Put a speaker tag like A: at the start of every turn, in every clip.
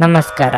A: ನಮಸ್ಕಾರ.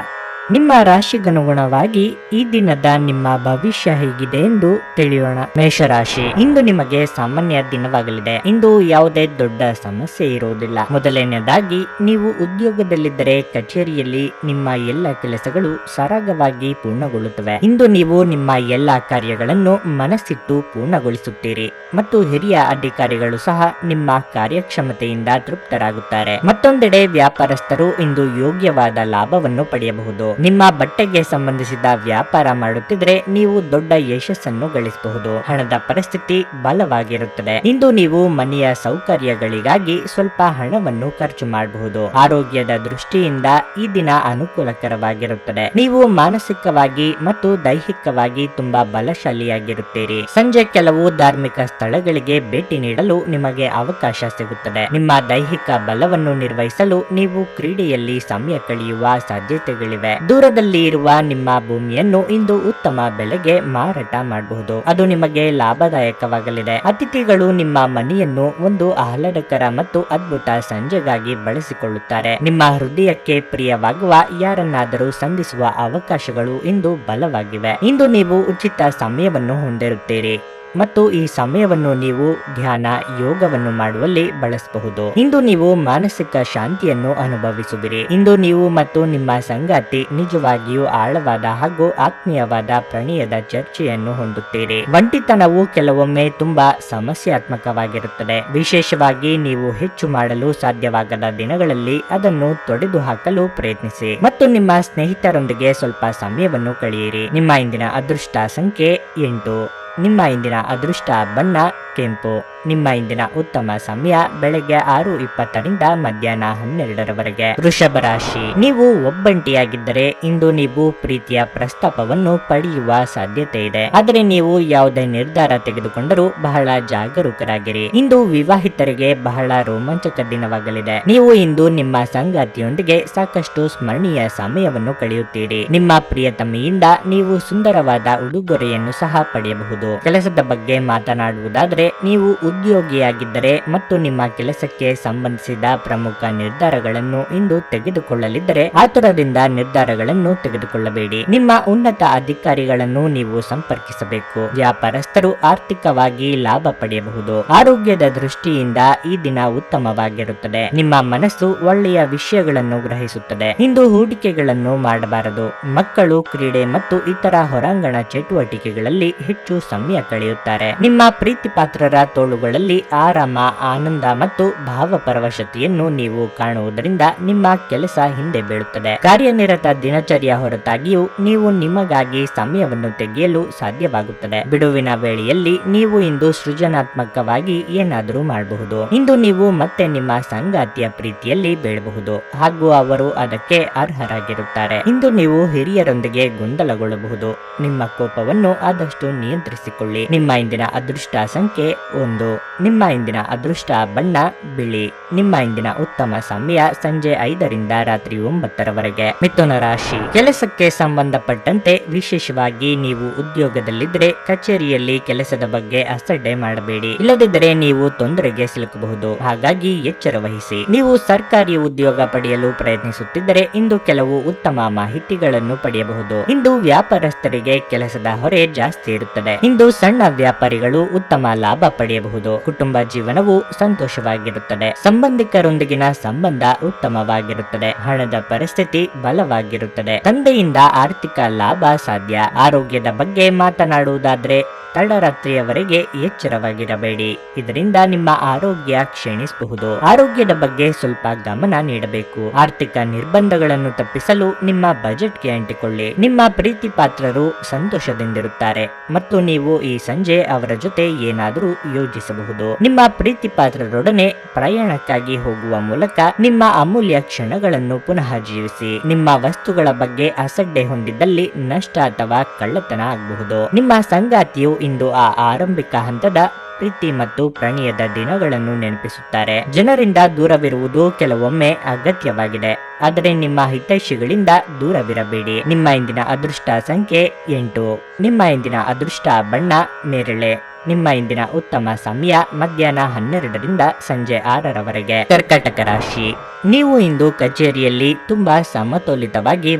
A: ನಿಮ್ಮ ರಾಶಿಗನುಗುಣವಾಗಿ ಈ ದಿನದ ನಿಮ್ಮ ಭವಿಷ್ಯ ಹೇಗಿದೆ ಎಂದು ತಿಳಿಯೋಣ. ಮೇಷರಾಶಿ, ಇಂದು ನಿಮಗೆ ಸಾಮಾನ್ಯ ದಿನವಾಗಲಿದೆ. ಇಂದು ಯಾವುದೇ ದೊಡ್ಡ ಸಮಸ್ಯೆ ಇರುವುದಿಲ್ಲ. ಮೊದಲನೆಯದಾಗಿ, ನೀವು ಉದ್ಯೋಗದಲ್ಲಿದ್ದರೆ ಕಚೇರಿಯಲ್ಲಿ ನಿಮ್ಮ ಎಲ್ಲ ಕೆಲಸಗಳು ಸರಾಗವಾಗಿ ಪೂರ್ಣಗೊಳ್ಳುತ್ತವೆ. ಇಂದು ನೀವು ನಿಮ್ಮ ಎಲ್ಲ ಕಾರ್ಯಗಳನ್ನು ಮನಸ್ಸಿಟ್ಟು ಪೂರ್ಣಗೊಳಿಸುತ್ತೀರಿ ಮತ್ತು ಹಿರಿಯ ಅಧಿಕಾರಿಗಳು ಸಹ ನಿಮ್ಮ ಕಾರ್ಯಕ್ಷಮತೆಯಿಂದ ತೃಪ್ತರಾಗುತ್ತಾರೆ. ಮತ್ತೊಂದೆಡೆ ವ್ಯಾಪಾರಸ್ಥರು ಇಂದು ಯೋಗ್ಯವಾದ ಲಾಭವನ್ನು ಪಡೆಯಬಹುದು. ನಿಮ್ಮ ಬಟ್ಟೆಗೆ ಸಂಬಂಧಿಸಿದ ವ್ಯಾಪಾರ ಮಾಡುತ್ತಿದ್ರೆ ನೀವು ದೊಡ್ಡ ಯಶಸ್ಸನ್ನು ಗಳಿಸಬಹುದು. ಹಣದ ಪರಿಸ್ಥಿತಿ ಬಲವಾಗಿರುತ್ತದೆ. ಇಂದು ನೀವು ಮನೆಯ ಸೌಕರ್ಯಗಳಿಗಾಗಿ ಸ್ವಲ್ಪ ಹಣವನ್ನು ಖರ್ಚು ಮಾಡಬಹುದು. ಆರೋಗ್ಯದ ದೃಷ್ಟಿಯಿಂದ ಈ ದಿನ ಅನುಕೂಲಕರವಾಗಿರುತ್ತದೆ. ನೀವು ಮಾನಸಿಕವಾಗಿ ಮತ್ತು ದೈಹಿಕವಾಗಿ ತುಂಬಾ ಬಲಶಾಲಿಯಾಗಿರುತ್ತೀರಿ. ಸಂಜೆ ಕೆಲವು ಧಾರ್ಮಿಕ ಸ್ಥಳಗಳಿಗೆ ಭೇಟಿ ನೀಡಲು ನಿಮಗೆ ಅವಕಾಶ ಸಿಗುತ್ತದೆ. ನಿಮ್ಮ ದೈಹಿಕ ಬಲವನ್ನು ನಿರ್ವಹಿಸಲು ನೀವು ಕ್ರೀಡೆಯಲ್ಲಿ ಸಮಯ ಕಳೆಯುವ ಸಾಧ್ಯತೆಗಳಿವೆ. ದೂರದಲ್ಲಿ ಇರುವ ನಿಮ್ಮ ಭೂಮಿಯನ್ನು ಇಂದು ಉತ್ತಮ ಬೆಲೆಗೆ ಮಾರಾಟ ಮಾಡಬಹುದು. ಅದು ನಿಮಗೆ ಲಾಭದಾಯಕವಾಗಲಿದೆ. ಅತಿಥಿಗಳು ನಿಮ್ಮ ಮನೆಯನ್ನು ಒಂದು ಆಹ್ಲಾದಕರ ಮತ್ತು ಅದ್ಭುತ ಸಂಜೆಗಾಗಿ ಬಳಸಿಕೊಳ್ಳುತ್ತಾರೆ. ನಿಮ್ಮ ಹೃದಯಕ್ಕೆ ಪ್ರಿಯವಾಗುವ ಯಾರನ್ನಾದರೂ ಸಂಧಿಸುವ ಅವಕಾಶಗಳು ಇಂದು ಬಲವಾಗಿವೆ. ಇಂದು ನೀವು ಉಚಿತ ಸಮಯವನ್ನು ಹೊಂದಿರುತ್ತೀರಿ ಮತ್ತು ಈ ಸಮಯವನ್ನು ನೀವು ಧ್ಯಾನ, ಯೋಗವನ್ನು ಮಾಡುವಲ್ಲಿ ಬಳಸಬಹುದು. ಇಂದು ನೀವು ಮಾನಸಿಕ ಶಾಂತಿಯನ್ನು ಅನುಭವಿಸುವಿರಿ. ಇಂದು ನೀವು ಮತ್ತು ನಿಮ್ಮ ಸಂಗಾತಿ ನಿಜವಾಗಿಯೂ ಆಳವಾದ ಹಾಗೂ ಆತ್ಮೀಯವಾದ ಪ್ರಣಯದ ಚರ್ಚೆಯನ್ನು ಹೊಂದುತ್ತೀರಿ. ಒಂಟಿತನವು ಕೆಲವೊಮ್ಮೆ ತುಂಬಾ ಸಮಸ್ಯಾತ್ಮಕವಾಗಿರುತ್ತದೆ. ವಿಶೇಷವಾಗಿ ನೀವು ಹೆಚ್ಚು ಮಾಡಲು ಸಾಧ್ಯವಾಗದ ದಿನಗಳಲ್ಲಿ ಅದನ್ನು ತೊಡೆದು ಹಾಕಲು ಪ್ರಯತ್ನಿಸಿ ಮತ್ತು ನಿಮ್ಮ ಸ್ನೇಹಿತರೊಂದಿಗೆ ಸ್ವಲ್ಪ ಸಮಯವನ್ನು ಕಳೆಯಿರಿ. ನಿಮ್ಮ ಇಂದಿನ ಅದೃಷ್ಟ ಸಂಖ್ಯೆ 8. ನಿಮ್ಮ ಇಂದಿನ ಅದೃಷ್ಟ ಬಣ್ಣ ಕೆಂಪು. ನಿಮ್ಮ ಇಂದಿನ ಉತ್ತಮ ಸಮಯ ಬೆಳಗ್ಗೆ 6:20 ಮಧ್ಯಾಹ್ನ 12 ವೃಷಭ ರಾಶಿ, ನೀವು ಒಬ್ಬಂಟಿಯಾಗಿದ್ದರೆ ಇಂದು ನೀವು ಪ್ರೀತಿಯ ಪ್ರಸ್ತಾಪವನ್ನು ಪಡೆಯುವ ಸಾಧ್ಯತೆ ಇದೆ. ಆದರೆ ನೀವು ಯಾವುದೇ ನಿರ್ಧಾರ ತೆಗೆದುಕೊಂಡರೂ ಬಹಳ ಜಾಗರೂಕರಾಗಿರಿ. ಇಂದು ವಿವಾಹಿತರಿಗೆ ಬಹಳ ರೋಮಾಂಚಕ ದಿನವಾಗಲಿದೆ. ನೀವು ಇಂದು ನಿಮ್ಮ ಸಂಗಾತಿಯೊಂದಿಗೆ ಸಾಕಷ್ಟು ಸ್ಮರಣೀಯ ಸಮಯವನ್ನು ಕಳೆಯುತ್ತೀರಿ. ನಿಮ್ಮ ಪ್ರಿಯತಮೆಯಿಂದ ನೀವು ಸುಂದರವಾದ ಉಡುಗೊರೆಯನ್ನು ಸಹ ಪಡೆಯಬಹುದು. ಕೆಲಸದ ಬಗ್ಗೆ ಮಾತನಾಡುವುದಾದರೆ, ನೀವು ಉದ್ಯೋಗಿಯಾಗಿದ್ದರೆ ಮತ್ತು ನಿಮ್ಮ ಕೆಲಸಕ್ಕೆ ಸಂಬಂಧಿಸಿದ ಪ್ರಮುಖ ನಿರ್ಧಾರಗಳನ್ನು ಇಂದು ತೆಗೆದುಕೊಳ್ಳಲಿದ್ದರೆ ಆತುರದಿಂದ ನಿರ್ಧಾರಗಳನ್ನು ತೆಗೆದುಕೊಳ್ಳಬೇಡಿ. ನಿಮ್ಮ ಉನ್ನತ ಅಧಿಕಾರಿಗಳನ್ನು ನೀವು ಸಂಪರ್ಕಿಸಬೇಕು. ವ್ಯಾಪಾರಸ್ಥರು ಆರ್ಥಿಕವಾಗಿ ಲಾಭ ಪಡೆಯಬಹುದು. ಆರೋಗ್ಯದ ದೃಷ್ಟಿಯಿಂದ ಈ ದಿನ ಉತ್ತಮವಾಗಿರುತ್ತದೆ. ನಿಮ್ಮ ಮನಸ್ಸು ಒಳ್ಳೆಯ ವಿಷಯಗಳನ್ನು ಗ್ರಹಿಸುತ್ತದೆ. ಇಂದು ಹೂಡಿಕೆಗಳನ್ನು ಮಾಡಬಾರದು. ಮಕ್ಕಳು ಕ್ರೀಡೆ ಮತ್ತು ಇತರ ಹೊರಾಂಗಣ ಚಟುವಟಿಕೆಗಳಲ್ಲಿ ಹೆಚ್ಚು ಸಮಯ ಕಳೆಯುತ್ತಾರೆ. ನಿಮ್ಮ ಪ್ರೀತಿ ಪಾತ್ರರ ತೋಳುಗಳಲ್ಲಿ ಆರಾಮ, ಆನಂದ ಮತ್ತು ಭಾವಪರವಶತೆಯನ್ನು ನೀವು ಕಾಣುವುದರಿಂದ ನಿಮ್ಮ ಕೆಲಸ ಹಿಂದೆ ಬೀಳುತ್ತದೆ. ಕಾರ್ಯನಿರತ ದಿನಚರಿಯ ಹೊರತಾಗಿಯೂ ನೀವು ನಿಮಗಾಗಿ ಸಮಯವನ್ನು ತೆಗೆಯಲು ಸಾಧ್ಯವಾಗುತ್ತದೆ. ಬಿಡುವಿನ ವೇಳೆಯಲ್ಲಿ ನೀವು ಇಂದು ಸೃಜನಾತ್ಮಕವಾಗಿ ಏನಾದರೂ ಮಾಡಬಹುದು. ಇಂದು ನೀವು ಮತ್ತೆ ನಿಮ್ಮ ಸಂಗಾತಿಯ ಪ್ರೀತಿಯಲ್ಲಿ ಬೀಳಬಹುದು ಹಾಗೂ ಅವರು ಅದಕ್ಕೆ ಅರ್ಹರಾಗಿರುತ್ತಾರೆ. ಇಂದು ನೀವು ಹಿರಿಯರೊಂದಿಗೆ ಗೊಂದಲಗೊಳ್ಳಬಹುದು. ನಿಮ್ಮ ಕೋಪವನ್ನು ಆದಷ್ಟು ನಿಯಂತ್ರಿಸಿಕೊಳ್ಳಿ. ನಿಮ್ಮ ಇಂದಿನ ಅದೃಷ್ಟ ಸಂಖ್ಯೆ 1. ನಿಮ್ಮ ಇಂದಿನ ಅದೃಷ್ಟ ಬಣ್ಣ ಬಿಳಿ. ನಿಮ್ಮ ಇಂದಿನ ಉತ್ತಮ ಸಮಯ ಸಂಜೆ 5 ರಾತ್ರಿ 9 ಮಿಥುನ ರಾಶಿ, ಕೆಲಸಕ್ಕೆ ಸಂಬಂಧಪಟ್ಟಂತೆ ವಿಶೇಷವಾಗಿ ನೀವು ಉದ್ಯೋಗದಲ್ಲಿದ್ದರೆ ಕಚೇರಿಯಲ್ಲಿ ಕೆಲಸದ ಬಗ್ಗೆ ಅಸಡ್ಡೆ ಮಾಡಬೇಡಿ. ಇಲ್ಲದಿದ್ದರೆ ನೀವು ತೊಂದರೆಗೆ ಸಿಲುಕಬಹುದು. ಹಾಗಾಗಿ ಎಚ್ಚರ ವಹಿಸಿ. ನೀವು ಸರ್ಕಾರಿ ಉದ್ಯೋಗ ಪಡೆಯಲು ಪ್ರಯತ್ನಿಸುತ್ತಿದ್ದರೆ ಇಂದು ಕೆಲವು ಉತ್ತಮ ಮಾಹಿತಿಗಳನ್ನು ಪಡೆಯಬಹುದು. ಇಂದು ವ್ಯಾಪಾರಸ್ಥರಿಗೆ ಕೆಲಸದ ಹೊರೆ ಜಾಸ್ತಿ ಇರುತ್ತದೆ. ಇಂದು ಸಣ್ಣ ವ್ಯಾಪಾರಿಗಳು ಉತ್ತಮ ಲಾಭ ಪಡೆಯಬಹುದು. ಕುಟುಂಬ ಜೀವನವು ಸಂತೋಷವಾಗಿರುತ್ತದೆ. ಸಂಬಂಧಿಕರೊಂದಿಗಿನ ಸಂಬಂಧ ಉತ್ತಮವಾಗಿರುತ್ತದೆ. ಹಣದ ಪರಿಸ್ಥಿತಿ ಬಲವಾಗಿರುತ್ತದೆ. ತಂದೆಯಿಂದ ಆರ್ಥಿಕ ಲಾಭ ಸಾಧ್ಯ. ಆರೋಗ್ಯದ ಬಗ್ಗೆ ಮಾತನಾಡುವುದಾದ್ರೆ ತಡರಾತ್ರಿಯವರೆಗೆ ಎಚ್ಚರವಾಗಿರಬೇಡಿ. ಇದರಿಂದ ನಿಮ್ಮ ಆರೋಗ್ಯ ಕ್ಷೀಣಿಸಬಹುದು. ಆರೋಗ್ಯದ ಬಗ್ಗೆ ಸ್ವಲ್ಪ ಗಮನ ನೀಡಬೇಕು. ಆರ್ಥಿಕ ನಿರ್ಬಂಧಗಳನ್ನು ತಪ್ಪಿಸಲು ನಿಮ್ಮ ಬಜೆಟ್ಗೆ ಅಂಟಿಕೊಳ್ಳಿ. ನಿಮ್ಮ ಪ್ರೀತಿ ಪಾತ್ರರು ಸಂತೋಷದಿಂದಿರುತ್ತಾರೆ ಮತ್ತು ನೀವು ಈ ಸಂಜೆ ಅವರ ಜೊತೆ ಏನಾದರೂ ಯೋಜಿಸಬಹುದು. ನಿಮ್ಮ ಪ್ರೀತಿ ಪಾತ್ರರೊಡನೆ ಪ್ರಯಾಣಕ್ಕಾಗಿ ಹೋಗುವ ಮೂಲಕ ನಿಮ್ಮ ಅಮೂಲ್ಯ ಕ್ಷಣಗಳನ್ನು ಪುನಃ ಜೀವಿಸಿ. ನಿಮ್ಮ ವಸ್ತುಗಳ ಬಗ್ಗೆ ಅಸಡ್ಡೆ ಹೊಂದಿದ್ದಲ್ಲಿ ನಷ್ಟ ಅಥವಾ ಕಳ್ಳತನ ಆಗಬಹುದು. ನಿಮ್ಮ ಸಂಗಾತಿಯು ಇಂದು ಆ ಆರಂಭಿಕ ಹಂತದ ಪ್ರೀತಿ ಮತ್ತು ಪ್ರಣಯದ ದಿನಗಳನ್ನು ನೆನಪಿಸುತ್ತಾರೆ. ಜನರಿಂದ ದೂರವಿರುವುದು ಕೆಲವೊಮ್ಮೆ ಅಗತ್ಯವಾಗಿದೆ, ಆದರೆ ನಿಮ್ಮ ಹಿತೈಷಿಗಳಿಂದ ದೂರವಿರಬೇಡಿ. ನಿಮ್ಮ ಇಂದಿನ ಅದೃಷ್ಟ ಸಂಖ್ಯೆ 8. ನಿಮ್ಮ ಇಂದಿನ ಅದೃಷ್ಟ ಬಣ್ಣ ನೇರಳೆ. ನಿಮ್ಮ ಇಂದಿನ ಉತ್ತಮ ಸಮಯ ಮಧ್ಯಾಹ್ನ 12 ಸಂಜೆ 6 ಕರ್ಕಾಟಕ ರಾಶಿ, ನೀವು ಇಂದು ಕಚೇರಿಯಲ್ಲಿ ತುಂಬಾ ಸಮತೋಲಿತವಾಗಿ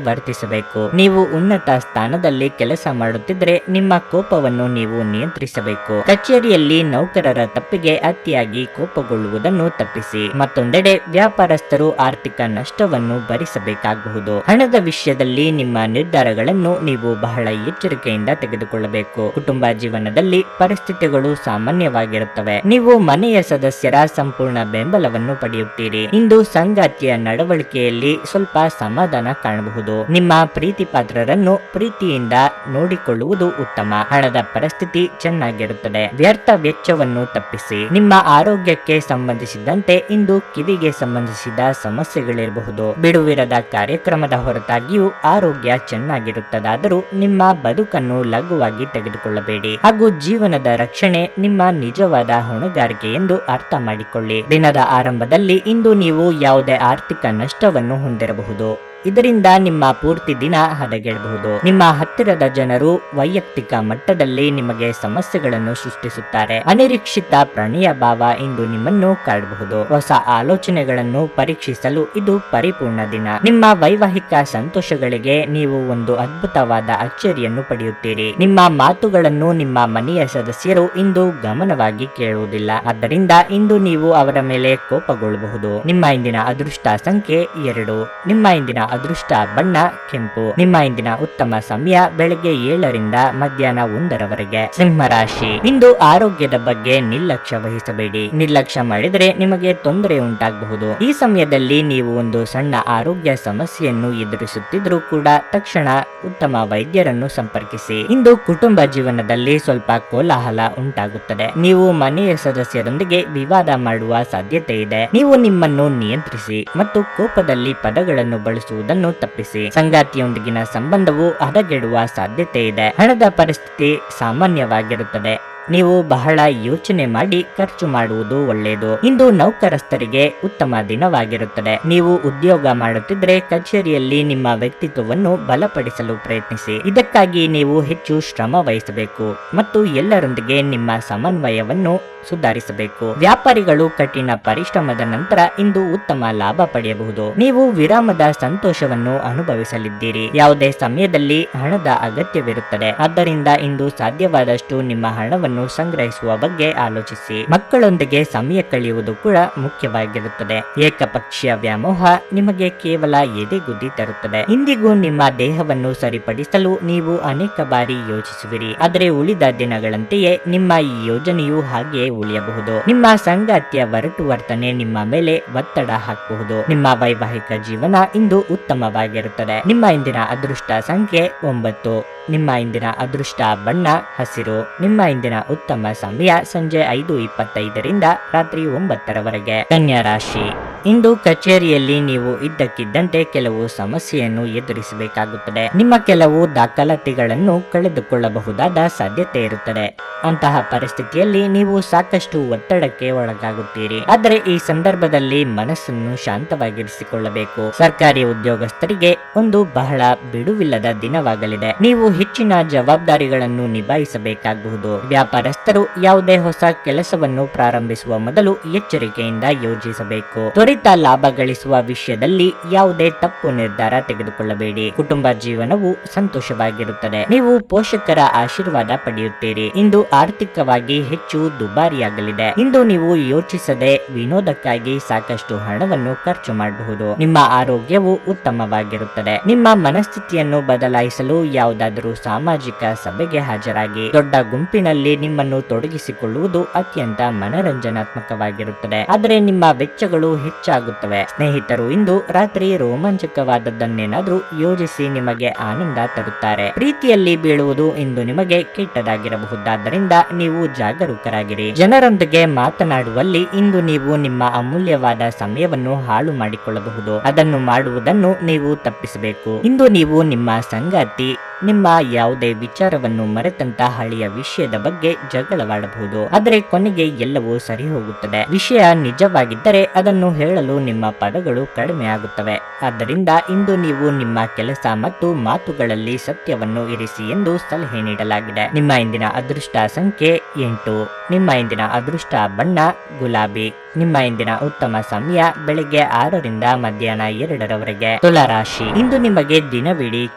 A: ವರ್ತಿಸಬೇಕು. ನೀವು ಉನ್ನತ ಸ್ಥಾನದಲ್ಲಿ ಕೆಲಸ ಮಾಡುತ್ತಿದ್ರೆ ನಿಮ್ಮ ಕೋಪವನ್ನು ನೀವು ನಿಯಂತ್ರಿಸಬೇಕು. ಕಚೇರಿಯಲ್ಲಿ ನೌಕರರ ತಪ್ಪಿಗೆ ಅತಿಯಾಗಿ ಕೋಪಗೊಳ್ಳುವುದನ್ನು ತಪ್ಪಿಸಿ. ಮತ್ತೊಂದೆಡೆ ವ್ಯಾಪಾರಸ್ಥರು ಆರ್ಥಿಕ ನಷ್ಟವನ್ನು ಭರಿಸಬೇಕಾಗಬಹುದು. ಹಣದ ವಿಷಯದಲ್ಲಿ ನಿಮ್ಮ ನಿರ್ಧಾರಗಳನ್ನು ನೀವು ಬಹಳ ಎಚ್ಚರಿಕೆಯಿಂದ ತೆಗೆದುಕೊಳ್ಳಬೇಕು. ಕುಟುಂಬ ಜೀವನದಲ್ಲಿ ಪರಿಸ್ಥಿತಿಗಳು ಸಾಮಾನ್ಯವಾಗಿರುತ್ತವೆ. ನೀವು ಮನೆಯ ಸದಸ್ಯರ ಸಂಪೂರ್ಣ ಬೆಂಬಲವನ್ನು ಪಡೆಯುತ್ತೀರಿ. ಇಂದು ಸಂಗಾತಿಯ ನಡವಳಿಕೆಯಲ್ಲಿ ಸ್ವಲ್ಪ ಸಮಾಧಾನ ಕಾಣಬಹುದು. ನಿಮ್ಮ ಪ್ರೀತಿ ಪಾತ್ರರನ್ನು ಪ್ರೀತಿಯಿಂದ ನೋಡಿಕೊಳ್ಳುವುದು ಉತ್ತಮ. ಹಣದ ಪರಿಸ್ಥಿತಿ ಚೆನ್ನಾಗಿರುತ್ತದೆ. ವ್ಯರ್ಥ ವೆಚ್ಚವನ್ನು ತಪ್ಪಿಸಿ. ನಿಮ್ಮ ಆರೋಗ್ಯಕ್ಕೆ ಸಂಬಂಧಿಸಿದಂತೆ ಇಂದು ಕಿವಿಗೆ ಸಂಬಂಧಿಸಿದ ಸಮಸ್ಯೆಗಳಿರಬಹುದು. ಬಿಡುವಿರದ ಕಾರ್ಯಕ್ರಮದ ಹೊರತಾಗಿಯೂ ಆರೋಗ್ಯ ಚೆನ್ನಾಗಿರುತ್ತದಾದರೂ ನಿಮ್ಮ ಬದುಕನ್ನು ಲಘುವಾಗಿ ತೆಗೆದುಕೊಳ್ಳಬೇಡಿ ಹಾಗೂ ಜೀವನದ ರಕ್ಷಣೆ ನಿಮ್ಮ ನಿಜವಾದ ಹೊಣೆಗಾರಿಕೆ ಎಂದು ಅರ್ಥ ಮಾಡಿಕೊಳ್ಳಿ. ದಿನದ ಆರಂಭದಲ್ಲಿ ಇಂದು ನೀವು ಯಾವುದೇ ಆರ್ಥಿಕ ನಷ್ಟವನ್ನು ಹೊಂದಿರಬಹುದು. ಇದರಿಂದ ನಿಮ್ಮ ಪೂರ್ತಿ ದಿನ ಹದಗೆಡಬಹುದು. ನಿಮ್ಮ ಹತ್ತಿರದ ಜನರು ವೈಯಕ್ತಿಕ ಮಟ್ಟದಲ್ಲಿ ನಿಮಗೆ ಸಮಸ್ಯೆಗಳನ್ನು ಸೃಷ್ಟಿಸುತ್ತಾರೆ. ಅನಿರೀಕ್ಷಿತ ಪ್ರಣಯ ಭಾವ ಇಂದು ನಿಮ್ಮನ್ನು ಕಾಡಬಹುದು. ಹೊಸ ಆಲೋಚನೆಗಳನ್ನು ಪರೀಕ್ಷಿಸಲು ಇದು ಪರಿಪೂರ್ಣ ದಿನ. ನಿಮ್ಮ ವೈವಾಹಿಕ ಸಂತೋಷಗಳಿಗೆ ನೀವು ಒಂದು ಅದ್ಭುತವಾದ ಅಚ್ಚರಿಯನ್ನು ಪಡೆಯುತ್ತೀರಿ. ನಿಮ್ಮ ಮಾತುಗಳನ್ನು ನಿಮ್ಮ ಮನೆಯ ಸದಸ್ಯರು ಇಂದು ಗಮನವಾಗಿ ಕೇಳುವುದಿಲ್ಲ. ಆದ್ದರಿಂದ ಇಂದು ನೀವು ಅವರ ಮೇಲೆ ಕೋಪಗೊಳ್ಳಬಹುದು. ನಿಮ್ಮ ಇಂದಿನ ಅದೃಷ್ಟ ಸಂಖ್ಯೆ 2. ನಿಮ್ಮ ಇಂದಿನ ಅದೃಷ್ಟ ಬಣ್ಣ ಕೆಂಪು. ನಿಮ್ಮ ಇಂದಿನ ಉತ್ತಮ ಸಮಯ ಬೆಳಗ್ಗೆ 7 ರಿಂದ ಮಧ್ಯಾಹ್ನ 1 ಸಿಂಹ ರಾಶಿ. ಇಂದು ಆರೋಗ್ಯದ ಬಗ್ಗೆ ನಿರ್ಲಕ್ಷ್ಯ ವಹಿಸಬೇಡಿ. ನಿರ್ಲಕ್ಷ್ಯ ಮಾಡಿದರೆ ನಿಮಗೆ ತೊಂದರೆ ಉಂಟಾಗಬಹುದು. ಈ ಸಮಯದಲ್ಲಿ ನೀವು ಒಂದು ಸಣ್ಣ ಆರೋಗ್ಯ ಸಮಸ್ಯೆಯನ್ನು ಎದುರಿಸುತ್ತಿದ್ರೂ ಕೂಡ ತಕ್ಷಣ ಉತ್ತಮ ವೈದ್ಯರನ್ನು ಸಂಪರ್ಕಿಸಿ. ಇಂದು ಕುಟುಂಬ ಜೀವನದಲ್ಲಿ ಸ್ವಲ್ಪ ಕೋಲಾಹಲ ಉಂಟಾಗುತ್ತದೆ. ನೀವು ಮನೆಯ ಸದಸ್ಯರೊಂದಿಗೆ ವಿವಾದ ಮಾಡುವ ಸಾಧ್ಯತೆ ಇದೆ. ನೀವು ನಿಮ್ಮನ್ನು ನಿಯಂತ್ರಿಸಿ ಮತ್ತು ಕೋಪದಲ್ಲಿ ಪದಗಳನ್ನು ಬಳಸುವುದನ್ನು ತಪ್ಪಿಸಿ. ಸಂಗಾತಿಯೊಂದಿಗಿನ ಸಂಬಂಧವು ಹದಗೆಡುವ ಸಾಧ್ಯತೆ ಇದೆ. ಹಣದ ಪರಿಸ್ಥಿತಿ ಸಾಮಾನ್ಯವಾಗಿರುತ್ತದೆ. ನೀವು ಬಹಳ ಯೋಚನೆ ಮಾಡಿ ಖರ್ಚು ಮಾಡುವುದು ಒಳ್ಳೆಯದು. ಇಂದು ನೌಕರಸ್ಥರಿಗೆ ಉತ್ತಮ ದಿನವಾಗಿರುತ್ತದೆ. ನೀವು ಉದ್ಯೋಗ ಮಾಡುತ್ತಿದ್ರೆ ಕಚೇರಿಯಲ್ಲಿ ನಿಮ್ಮ ವ್ಯಕ್ತಿತ್ವವನ್ನು ಬಲಪಡಿಸಲು ಪ್ರಯತ್ನಿಸಿ. ಇದಕ್ಕಾಗಿ ನೀವು ಹೆಚ್ಚು ಶ್ರಮ ವಹಿಸಬೇಕು ಮತ್ತು ಎಲ್ಲರೊಂದಿಗೆ ನಿಮ್ಮ ಸಮನ್ವಯವನ್ನು ಸುಧಾರಿಸಬೇಕು. ವ್ಯಾಪಾರಿಗಳು ಕಠಿಣ ಪರಿಶ್ರಮದ ನಂತರ ಇಂದು ಉತ್ತಮ ಲಾಭ ಪಡೆಯಬಹುದು. ನೀವು ವಿರಾಮದ ಸಂತೋಷವನ್ನು ಅನುಭವಿಸಲಿದ್ದೀರಿ. ಯಾವುದೇ ಸಮಯದಲ್ಲಿ ಹಣದ ಅಗತ್ಯವಿರುತ್ತದೆ. ಆದ್ದರಿಂದ ಇಂದು ಸಾಧ್ಯವಾದಷ್ಟು ನಿಮ್ಮ ಹಣವನ್ನು ಸಂಗ್ರಹಿಸುವ ಬಗ್ಗೆ ಆಲೋಚಿಸಿ. ಮಕ್ಕಳೊಂದಿಗೆ ಸಮಯ ಕಳೆಯುವುದು ಕೂಡ ಮುಖ್ಯವಾಗಿರುತ್ತದೆ. ಏಕಪಕ್ಷೀಯ ವ್ಯಾಮೋಹ ನಿಮಗೆ ಕೇವಲ ಎದೆಗುದ್ದಿ ತರುತ್ತದೆ. ಇಂದಿಗೂ ನಿಮ್ಮ ದೇಹವನ್ನು ಸರಿಪಡಿಸಲು ನೀವು ಅನೇಕ ಬಾರಿ ಯೋಚಿಸುವಿರಿ. ಆದರೆ ಉಳಿದ ದಿನಗಳಂತೆಯೇ ನಿಮ್ಮ ಈ ಯೋಜನೆಯು ಹಾಗೆಯೇ ಉಳಿಯಬಹುದು. ನಿಮ್ಮ ಸಂಗಾತಿಯ ಒರಟು ವರ್ತನೆ ನಿಮ್ಮ ಮೇಲೆ ಒತ್ತಡ ಹಾಕಬಹುದು. ನಿಮ್ಮ ವೈವಾಹಿಕ ಜೀವನ ಇಂದು ಉತ್ತಮವಾಗಿರುತ್ತದೆ. ನಿಮ್ಮ ಇಂದಿನ ಅದೃಷ್ಟ ಸಂಖ್ಯೆ 9. ನಿಮ್ಮ ಇಂದಿನ ಅದೃಷ್ಟ ಬಣ್ಣ ಹಸಿರು. ನಿಮ್ಮ ಇಂದಿನ ಉತ್ತಮ ಸಮಯ ಸಂಜೆ 5:25 ರಿಂದ ರಾತ್ರಿ 9 ಕನ್ಯಾ ರಾಶಿ. ಇಂದು ಕಚೇರಿಯಲ್ಲಿ ನೀವು ಇದ್ದಕ್ಕಿದ್ದಂತೆ ಕೆಲವು ಸಮಸ್ಯೆಯನ್ನು ಎದುರಿಸಬೇಕಾಗುತ್ತದೆ. ನಿಮ್ಮ ಕೆಲವು ದಾಖಲಾತಿಗಳನ್ನು ಕಳೆದುಕೊಳ್ಳಬಹುದಾದ ಸಾಧ್ಯತೆ ಇರುತ್ತದೆ. ಅಂತಹ ಪರಿಸ್ಥಿತಿಯಲ್ಲಿ ನೀವು ಸಾಕಷ್ಟು ಒತ್ತಡಕ್ಕೆ ಒಳಗಾಗುತ್ತೀರಿ. ಆದರೆ ಈ ಸಂದರ್ಭದಲ್ಲಿ ಮನಸ್ಸನ್ನು ಶಾಂತವಾಗಿರಿಸಿಕೊಳ್ಳಬೇಕು. ಸರ್ಕಾರಿ ಉದ್ಯೋಗಸ್ಥರಿಗೆ ಒಂದು ಬಹಳ ಬಿಡುವಿಲ್ಲದ ದಿನವಾಗಲಿದೆ. ನೀವು ಹೆಚ್ಚಿನ ಜವಾಬ್ದಾರಿಗಳನ್ನು ನಿಭಾಯಿಸಬೇಕಾಗಬಹುದು. ವ್ಯಾಪಾರಸ್ಥರು ಯಾವುದೇ ಹೊಸ ಕೆಲಸವನ್ನು ಪ್ರಾರಂಭಿಸುವ ಮೊದಲು ಎಚ್ಚರಿಕೆಯಿಂದ ಯೋಜಿಸಬೇಕು. ತ್ವರಿತ ಲಾಭ ಗಳಿಸುವ ವಿಷಯದಲ್ಲಿ ಯಾವುದೇ ತಪ್ಪು ನಿರ್ಧಾರ ತೆಗೆದುಕೊಳ್ಳಬೇಡಿ. ಕುಟುಂಬ ಜೀವನವು ಸಂತೋಷವಾಗಿರುತ್ತದೆ. ನೀವು ಪೋಷಕರ ಆಶೀರ್ವಾದ ಪಡೆಯುತ್ತೀರಿ. ಇಂದು ಆರ್ಥಿಕವಾಗಿ ಹೆಚ್ಚು ದುಬಾರಿಯಾಗಲಿದೆ. ಇಂದು ನೀವು ಯೋಚಿಸದೆ ವಿನೋದಕ್ಕಾಗಿ ಸಾಕಷ್ಟು ಹಣವನ್ನು ಖರ್ಚು ಮಾಡಬಹುದು. ನಿಮ್ಮ ಆರೋಗ್ಯವು ಉತ್ತಮವಾಗಿರುತ್ತದೆ. ನಿಮ್ಮ ಮನಸ್ಥಿತಿಯನ್ನು ಬದಲಾಯಿಸಲು ಯಾವುದಾದರೂ ಸಾಮಾಜಿಕ ಸಭೆಗೆ ಹಾಜರಾಗಿ. ದೊಡ್ಡ ಗುಂಪಿನಲ್ಲಿ ನಿಮ್ಮನ್ನು ತೊಡಗಿಸಿಕೊಳ್ಳುವುದು ಅತ್ಯಂತ ಮನರಂಜನಾತ್ಮಕವಾಗಿರುತ್ತದೆ. ಆದರೆ ನಿಮ್ಮ ವೆಚ್ಚಗಳು ಹೆಚ್ಚಾಗುತ್ತವೆ. ಸ್ನೇಹಿತರು ಇಂದು ರಾತ್ರಿ ರೋಮಾಂಚಕವಾದದ್ದನ್ನೇನಾದ್ರೂ ಯೋಜಿಸಿ ನಿಮಗೆ ಆನಂದ ತರುತ್ತಾರೆ. ಪ್ರೀತಿಯಲ್ಲಿ ಬೀಳುವುದು ಇಂದು ನಿಮಗೆ ಕೆಟ್ಟದಾಗಿರಬಹುದಾದ್ದರಿಂದ ನೀವು ಜಾಗರೂಕರಾಗಿರಿ. ಜನರೊಂದಿಗೆ ಮಾತನಾಡುವಲ್ಲಿ ಇಂದು ನೀವು ನಿಮ್ಮ ಅಮೂಲ್ಯವಾದ ಸಮಯವನ್ನು ಹಾಳು ಮಾಡಿಕೊಳ್ಳಬಹುದು. ಅದನ್ನು ಮಾಡುವುದನ್ನು ನೀವು ತಪ್ಪಿಸಬೇಕು. ಇಂದು ನೀವು ನಿಮ್ಮ ಸಂಗಾತಿ ನಿಮ್ಮ ಯಾವುದೇ ವಿಚಾರವನ್ನು ಮರೆತಂತ ಹಳೆಯ ವಿಷಯದ ಬಗ್ಗೆ ಜಗಳವಾಡಬಹುದು. ಆದರೆ ಕೊನೆಗೆ ಎಲ್ಲವೂ ಸರಿ ಹೋಗುತ್ತದೆ. ವಿಷಯ ನಿಜವಾಗಿದ್ದರೆ ಅದನ್ನು ಹೇಳಲು ನಿಮ್ಮ ಪದಗಳು ಕಡಿಮೆ ಆಗುತ್ತವೆ. ಆದ್ದರಿಂದ ಇಂದು ನೀವು ನಿಮ್ಮ ಕೆಲಸ ಮತ್ತು ಮಾತುಗಳಲ್ಲಿ ಸತ್ಯವನ್ನು ಇರಿಸಿ ಎಂದು ಸಲಹೆ ನೀಡಲಾಗಿದೆ. ನಿಮ್ಮ ಇಂದಿನ ಅದೃಷ್ಟ ಸಂಖ್ಯೆ 8. ನಿಮ್ಮ ಇಂದಿನ ಅದೃಷ್ಟ ಬಣ್ಣ ಗುಲಾಬಿ. ನಿಮ್ಮ ಇಂದಿನ ಉತ್ತಮ ಸಮಯ ಬೆಳಿಗ್ಗೆ 6ರಿಂದ ಮಧ್ಯಾಹ್ನ 2ರವರೆಗೆ. ತುಲಾ ರಾಶಿ, ಇಂದು ನಿಮಗೆ ದಿನವಿಡೀ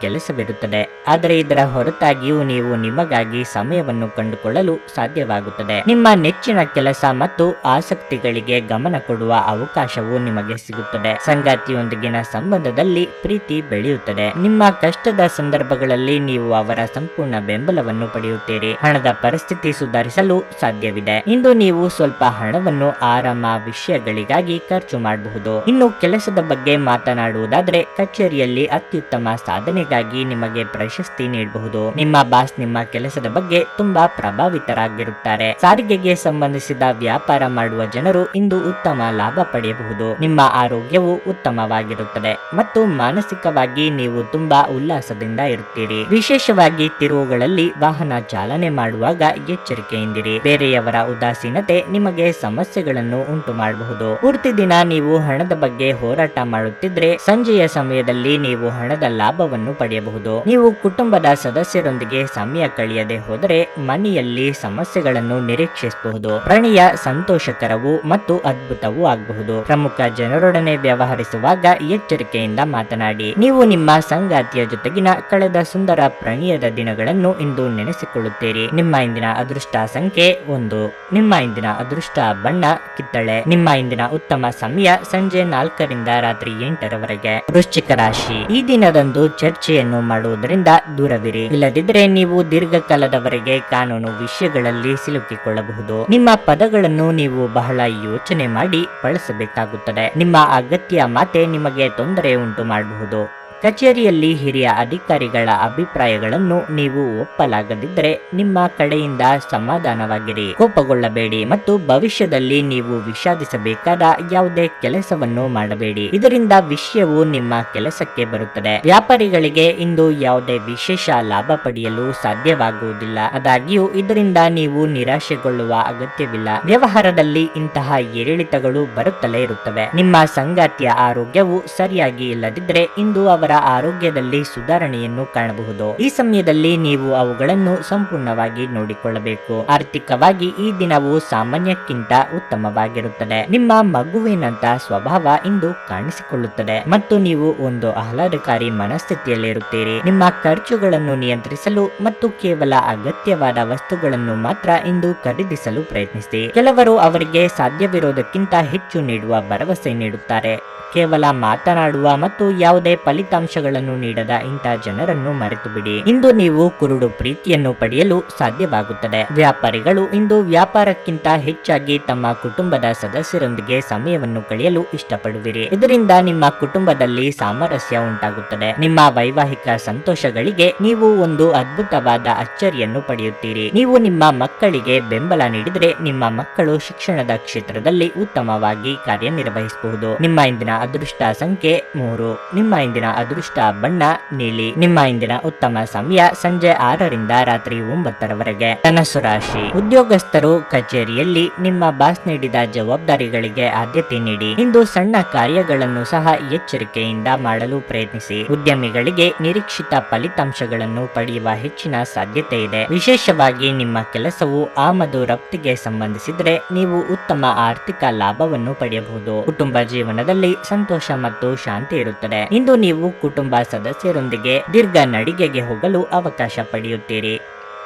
A: ಕೆಲಸವಿರುತ್ತದೆ, ಆದರೆ ಇದರ ಹೊರತಾಗಿಯೂ ನೀವು ನಿಮಗಾಗಿ ಸಮಯವನ್ನು ಕಂಡುಕೊಳ್ಳಲು ಸಾಧ್ಯವಾಗುತ್ತದೆ. ನಿಮ್ಮ ನೆಚ್ಚಿನ ಕೆಲಸ ಮತ್ತು ಆಸಕ್ತಿಗಳಿಗೆ ಗಮನ ಕೊಡುವ ಅವಕಾಶವು ನಿಮಗೆ ಸಿಗುತ್ತದೆ. ಸಂಗಾತಿಯೊಂದಿಗಿನ ಸಂಬಂಧದಲ್ಲಿ ಪ್ರೀತಿ ಬೆಳೆಯುತ್ತದೆ. ನಿಮ್ಮ ಕಷ್ಟದ ಸಂದರ್ಭಗಳಲ್ಲಿ ನೀವು ಅವರ ಸಂಪೂರ್ಣ ಬೆಂಬಲವನ್ನು ಪಡೆಯುತ್ತೀರಿ. ಹಣದ ಪರಿಸ್ಥಿತಿ ಸುಧಾರಿಸಲು ಸಾಧ್ಯವಿದೆ. ಇಂದು ನೀವು ಸ್ವಲ್ಪ ಹಣವನ್ನು ಆರಾಮ ವಿಷಯಗಳಿಗಾಗಿ ಖರ್ಚು ಮಾಡಬಹುದು. ಇನ್ನು ಕೆಲಸದ ಬಗ್ಗೆ ಮಾತನಾಡುವುದಾದ್ರೆ ಕಚೇರಿಯಲ್ಲಿ ಅತ್ಯುತ್ತಮ ಸಾಧನೆಗಾಗಿ ನಿಮಗೆ ಪ್ರಶಸ್ತಿ ನೀಡಬಹುದು. ನಿಮ್ಮ ಬಾಸ್ ನಿಮ್ಮ ಕೆಲಸದ ಬಗ್ಗೆ ತುಂಬಾ ಪ್ರಭಾವಿತರಾಗಿರುತ್ತಾರೆ. ಸಾರಿಗೆಗೆ ಸಂಬಂಧಿಸಿದ ವ್ಯಾಪಾರ ಮಾಡುವ ಜನರು ಇಂದು ಉತ್ತಮ ಲಾಭ ಪಡೆಯಬಹುದು. ನಿಮ್ಮ ಆರೋಗ್ಯವು ಉತ್ತಮವಾಗಿರುತ್ತದೆ ಮತ್ತು ಮಾನಸಿಕವಾಗಿ ನೀವು ತುಂಬಾ ಉಲ್ಲಾಸದಿಂದ ಇರುತ್ತೀರಿ. ವಿಶೇಷವಾಗಿ ತಿರುವುಗಳಲ್ಲಿ ವಾಹನ ಚಾಲನೆ ಮಾಡುವಾಗ ಎಚ್ಚರಿಕೆಯಿಂದಿರಿ. ಬೇರೆಯವರ ಉದಾಸೀನತೆ ನಿಮಗೆ ಸಮಸ್ಯೆಗಳನ್ನು ಉಂಟು ಮಾಡಬಹುದು. ಪೂರ್ತಿ ದಿನ ನೀವು ಹಣದ ಬಗ್ಗೆ ಹೋರಾಟ ಮಾಡುತ್ತಿದ್ರೆ ಸಂಜೆಯ ಸಮಯದಲ್ಲಿ ನೀವು ಹಣದ ಲಾಭವನ್ನು ಪಡೆಯಬಹುದು. ನೀವು ಕುಟುಂಬದ ಸದಸ್ಯರೊಂದಿಗೆ ಸಮಯ ಕಳೆಯದೆ ಹೋದರೆ ಮನೆಯಲ್ಲಿ ಸಮಸ್ಯೆಗಳನ್ನು ನಿರೀಕ್ಷಿಸಬಹುದು. ಪ್ರಣಯ ಸಂತೋಷಕರವೂ ಮತ್ತು ಅದ್ಭುತವೂ ಆಗಬಹುದು. ಪ್ರಮುಖ ಜನರೊಡನೆ ವ್ಯವಹರಿಸುವಾಗ ಎಚ್ಚರಿಕೆಯಿಂದ ಮಾತನಾಡಿ. ನೀವು ನಿಮ್ಮ ಸಂಗಾತಿಯ ಜೊತೆಗಿನ ಕಳೆದ ಸುಂದರ ಪ್ರಣಯದ ದಿನಗಳನ್ನು ಇಂದು ನೆನೆಸಿಕೊಳ್ಳುತ್ತೀರಿ. ನಿಮ್ಮ ಇಂದಿನ ಅದೃಷ್ಟ ಸಂಖ್ಯೆ 1. ನಿಮ್ಮ ಇಂದಿನ ಅದೃಷ್ಟ ಬಣ್ಣ ಕಿತ್ತಳೆ. ನಿಮ್ಮ ಇಂದಿನ ಉತ್ತಮ ಸಮಯ ಸಂಜೆ 4ರಿಂದ ರಾತ್ರಿ 8ರವರೆಗೆ. ವೃಶ್ಚಿಕ ರಾಶಿ, ಈ ದಿನದಂದು ಚರ್ಚೆಯನ್ನು ಮಾಡುವುದರಿಂದ ದೂರವಿರಿ. ಇಲ್ಲದಿದ್ದರೆ ನೀವು ದೀರ್ಘಕಾಲದವರೆಗೆ ಕಾನೂನು ವಿಷಯಗಳಲ್ಲಿ ಸಿಲುಕಿಕೊಳ್ಳಬಹುದು. ನಿಮ್ಮ ಪದಗಳನ್ನು ನೀವು ಬಹಳ ಯೋಚನೆ ಮಾಡಿ ಬಳಸಬೇಕಾಗುತ್ತದೆ. ನಿಮ್ಮ ಅಗತ್ಯ ಮಾತೆ ನಿಮಗೆ ತೊಂದರೆ ಉಂಟು ಮಾಡಬಹುದು. ಕಚೇರಿಯಲ್ಲಿ ಹಿರಿಯ ಅಧಿಕಾರಿಗಳ ಅಭಿಪ್ರಾಯಗಳನ್ನು ನೀವು ಒಪ್ಪಲಾಗದಿದ್ದರೆ ನಿಮ್ಮ ಕಡೆಯಿಂದ ಸಮಾಧಾನವಾಗಿರಿ. ಕೋಪಗೊಳ್ಳಬೇಡಿ ಮತ್ತು ಭವಿಷ್ಯದಲ್ಲಿ ನೀವು ವಿಷಾದಿಸಬೇಕಾದ ಯಾವುದೇ ಕೆಲಸವನ್ನು ಮಾಡಬೇಡಿ. ಇದರಿಂದ ವಿಷಯವು ನಿಮ್ಮ ಕೆಲಸಕ್ಕೆ ಬರುತ್ತದೆ. ವ್ಯಾಪಾರಿಗಳಿಗೆ ಇಂದು ಯಾವುದೇ ವಿಶೇಷ ಲಾಭ ಪಡೆಯಲು ಸಾಧ್ಯವಾಗುವುದಿಲ್ಲ. ಆದಾಗ್ಯೂ ಇದರಿಂದ ನೀವು ನಿರಾಶೆಗೊಳ್ಳುವ ಅಗತ್ಯವಿಲ್ಲ. ವ್ಯವಹಾರದಲ್ಲಿ ಇಂತಹ ಏರಿಳಿತಗಳು ಬರುತ್ತಲೇ ಇರುತ್ತವೆ. ನಿಮ್ಮ ಸಂಗಾತಿಯ ಆರೋಗ್ಯವು ಸರಿಯಾಗಿ ಇಲ್ಲದಿದ್ದರೆ ಇಂದು ಅವರ ಆರೋಗ್ಯದಲ್ಲಿ ಸುಧಾರಣೆಯನ್ನು ಕಾಣಬಹುದು. ಈ ಸಮಯದಲ್ಲಿ ನೀವು ಅವುಗಳನ್ನು ಸಂಪೂರ್ಣವಾಗಿ ನೋಡಿಕೊಳ್ಳಬೇಕು. ಆರ್ಥಿಕವಾಗಿ ಈ ದಿನವು ಸಾಮಾನ್ಯಕ್ಕಿಂತ ಉತ್ತಮವಾಗಿರುತ್ತದೆ. ನಿಮ್ಮ ಮಗುವಿನಂತ ಸ್ವಭಾವ ಇಂದು ಕಾಣಿಸಿಕೊಳ್ಳುತ್ತದೆ ಮತ್ತು ನೀವು ಒಂದು ಆಹ್ಲಾದಕಾರಿ ಮನಸ್ಥಿತಿಯಲ್ಲಿರುತ್ತೀರಿ. ನಿಮ್ಮ ಖರ್ಚುಗಳನ್ನು ನಿಯಂತ್ರಿಸಲು ಮತ್ತು ಕೇವಲ ಅಗತ್ಯವಾದ ವಸ್ತುಗಳನ್ನು ಮಾತ್ರ ಇಂದು ಖರೀದಿಸಲು ಪ್ರಯತ್ನಿಸಿ. ಕೆಲವರು ಅವರಿಗೆ ಸಾಧ್ಯವಿರೋದಕ್ಕಿಂತ ಹೆಚ್ಚು ನೀಡುವ ಭರವಸೆ ನೀಡುತ್ತಾರೆ. ಕೇವಲ ಮಾತನಾಡುವ ಮತ್ತು ಯಾವುದೇ ಫಲಿತಾಂಶಗಳನ್ನು ನೀಡದ ಇಂಥ ಜನರನ್ನು ಮರೆತು ಬಿಡಿ. ಇಂದು ನೀವು ಕುರುಡು ಪ್ರೀತಿಯನ್ನು ಪಡೆಯಲು ಸಾಧ್ಯವಾಗುತ್ತದೆ. ವ್ಯಾಪಾರಿಗಳು ಇಂದು ವ್ಯಾಪಾರಕ್ಕಿಂತ ಹೆಚ್ಚಾಗಿ ತಮ್ಮ ಕುಟುಂಬದ ಸದಸ್ಯರೊಂದಿಗೆ ಸಮಯವನ್ನು ಕಳೆಯಲು ಇಷ್ಟಪಡುವಿರಿ. ಇದರಿಂದ ನಿಮ್ಮ ಕುಟುಂಬದಲ್ಲಿ ಸಾಮರಸ್ಯ ಉಂಟಾಗುತ್ತದೆ. ನಿಮ್ಮ ವೈವಾಹಿಕ ಸಂತೋಷಗಳಿಗೆ ನೀವು ಒಂದು ಅದ್ಭುತವಾದ ಅಚ್ಚರಿಯನ್ನು ಪಡೆಯುತ್ತೀರಿ. ನೀವು ನಿಮ್ಮ ಮಕ್ಕಳಿಗೆ ಬೆಂಬಲ ನೀಡಿದರೆ ನಿಮ್ಮ ಮಕ್ಕಳು ಶಿಕ್ಷಣದ ಕ್ಷೇತ್ರದಲ್ಲಿ ಉತ್ತಮವಾಗಿ ಕಾರ್ಯನಿರ್ವಹಿಸಬಹುದು. ನಿಮ್ಮ ಇಂದಿನ ಅದೃಷ್ಟ ಸಂಖ್ಯೆ 3. ನಿಮ್ಮ ಇಂದಿನ ಅದೃಷ್ಟ ಬಣ್ಣ ನೀಲಿ. ನಿಮ್ಮ ಇಂದಿನ ಉತ್ತಮ ಸಮಯ ಸಂಜೆ 6ರಿಂದ ರಾತ್ರಿ 9ರವರೆಗೆ. ಧನಸ್ಸು ರಾಶಿ, ಉದ್ಯೋಗಸ್ಥರು ಕಚೇರಿಯಲ್ಲಿ ನಿಮ್ಮ ಬಾಸ್ ನೀಡಿದ ಜವಾಬ್ದಾರಿಗಳಿಗೆ ಆದ್ಯತೆ ನೀಡಿ. ಇಂದು ಸಣ್ಣ ಕಾರ್ಯಗಳನ್ನು ಸಹ ಎಚ್ಚರಿಕೆಯಿಂದ ಮಾಡಲು ಪ್ರಯತ್ನಿಸಿ. ಉದ್ಯಮಿಗಳಿಗೆ ನಿರೀಕ್ಷಿತ ಫಲಿತಾಂಶಗಳನ್ನು ಪಡೆಯುವ ಹೆಚ್ಚಿನ ಸಾಧ್ಯತೆ ಇದೆ. ವಿಶೇಷವಾಗಿ ನಿಮ್ಮ ಕೆಲಸವು ಆಮದು ರಫ್ತಿಗೆ ಸಂಬಂಧಿಸಿದರೆ ನೀವು ಉತ್ತಮ ಆರ್ಥಿಕ ಲಾಭವನ್ನು ಪಡೆಯಬಹುದು. ಕುಟುಂಬ ಜೀವನದಲ್ಲಿ ಸಂತೋಷ ಮತ್ತು ಶಾಂತಿ ಇರುತ್ತದೆ. ಇಂದು ನೀವು ಕುಟುಂಬ ಸದಸ್ಯರೊಂದಿಗೆ ದೀರ್ಘ ನಡಿಗೆಗೆ ಹೋಗಲು ಅವಕಾಶ ಪಡೆಯುತ್ತೀರಿ.